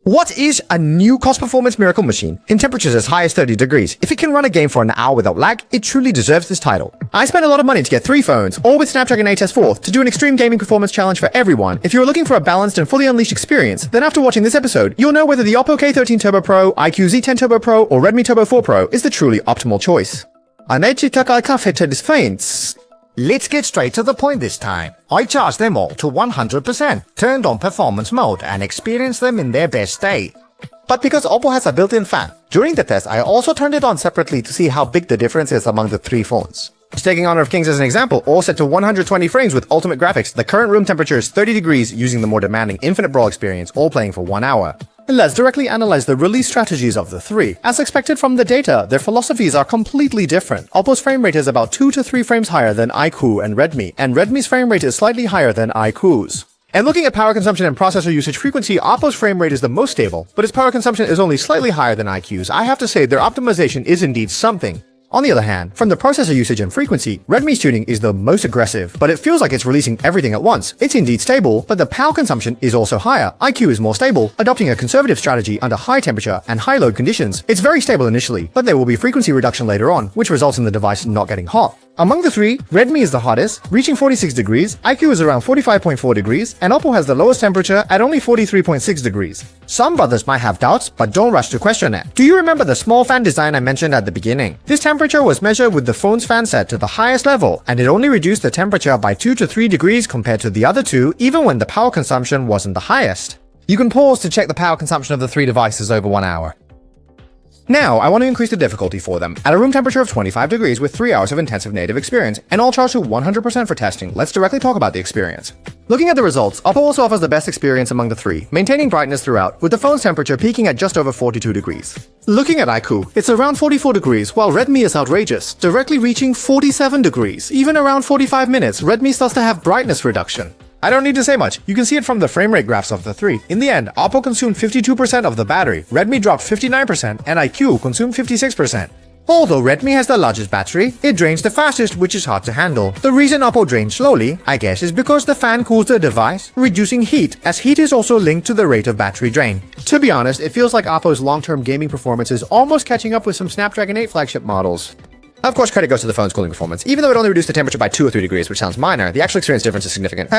What is a new cost-performance miracle machine in temperatures as high as 30 degrees? If it can run a game for an hour without lag, it truly deserves this title. I spent a lot of money to get 3 phones, all with Snapdragon 8s4, to do an extreme gaming performance challenge for everyone. If you're looking for a balanced and fully unleashed experience, then after watching this episode, you'll know whether the OPPO K13 Turbo Pro, IQOO Z10 Turbo Pro, or Redmi Turbo 4 Pro is the truly optimal choice. Let's get straight to the point this time. I charged them all to 100%, turned on performance mode, and experienced them in their best state. But because OPPO has a built-in fan, during the test I also turned it on separately to see how big the difference is among the 3 phones. Taking Honor of Kings as an example, all set to 120 frames with ultimate graphics, the current room temperature is 30 degrees using the more demanding Infinite Brawl experience, all playing for 1 hour. Let's directly analyze the release strategies of the 3. As expected from the data, their philosophies are completely different. OPPO's frame rate is about 2 to 3 frames higher than IQOO and Redmi's frame rate is slightly higher than IQOO's. And looking at power consumption and processor usage frequency, OPPO's frame rate is the most stable, but its power consumption is only slightly higher than IQOO's. I have to say, their optimization is indeed something. On the other hand, from the processor usage and frequency, Redmi's tuning is the most aggressive, but it feels like it's releasing everything at once. It's indeed stable, but the power consumption is also higher. IQOO is more stable, adopting a conservative strategy under high temperature and high load conditions. It's very stable initially, but there will be frequency reduction later on, which results in the device not getting hot. Among the 3, Redmi is the hottest, reaching 46 degrees, IQOO is around 45.4 degrees, and OPPO has the lowest temperature at only 43.6 degrees. Some brothers might have doubts, but don't rush to question it. Do you remember the small fan design I mentioned at the beginning? This temperature was measured with the phone's fan set to the highest level, and it only reduced the temperature by 2 to 3 degrees compared to the other 2, even when the power consumption wasn't the highest. You can pause to check the power consumption of the 3 devices over 1 hour. Now, I want to increase the difficulty for them. At a room temperature of 25 degrees with 3 hours of intensive native experience, and all charged to 100% for testing, let's directly talk about the experience. Looking at the results, OPPO also offers the best experience among the 3, maintaining brightness throughout, with the phone's temperature peaking at just over 42 degrees. Looking at IQOO, it's around 44 degrees, while Redmi is outrageous, directly reaching 47 degrees. Even around 45 minutes, Redmi starts to have brightness reduction. I don't need to say much, you can see it from the frame rate graphs of the 3. In the end, OPPO consumed 52% of the battery, Redmi dropped 59%, and IQOO consumed 56%. Although Redmi has the largest battery, it drains the fastest, which is hard to handle. The reason OPPO drains slowly, I guess, is because the fan cools the device, reducing heat, as heat is also linked to the rate of battery drain. To be honest, it feels like OPPO's long-term gaming performance is almost catching up with some Snapdragon 8 flagship models. Of course, credit goes to the phone's cooling performance. Even though it only reduced the temperature by 2 or 3 degrees, which sounds minor, the actual experience difference is significant.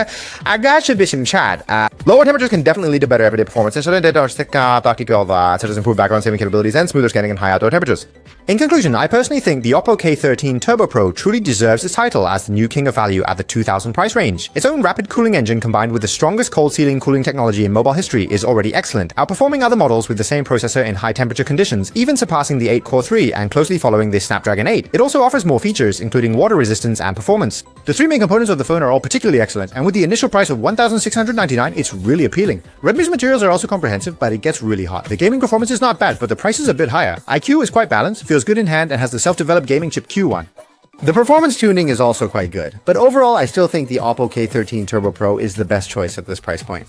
I got you, bitch in chat. Lower temperatures can definitely lead to better everyday performance, such as improved background saving capabilities and smoother scanning in high outdoor temperatures. In conclusion, I personally think the OPPO K13 Turbo Pro truly deserves its title as the new king of value at the $2,000 price range. Its own rapid cooling engine combined with the strongest cold sealing cooling technology in mobile history is already excellent, outperforming other models with the same processor in high temperature conditions, even surpassing the 8 Core 3 and closely following the Snapdragon 8. It also offers more features, including water resistance and performance. The 3 main components of the phone are all particularly excellent, and with the initial price of $1,699, it's really appealing. Redmi's materials are also comprehensive, but it gets really hot. The gaming performance is not bad, but the price is a bit higher. IQOO is quite balanced, feels good in hand, and has the self-developed gaming chip Q1. The performance tuning is also quite good, but overall I still think the OPPO K13 Turbo Pro is the best choice at this price point.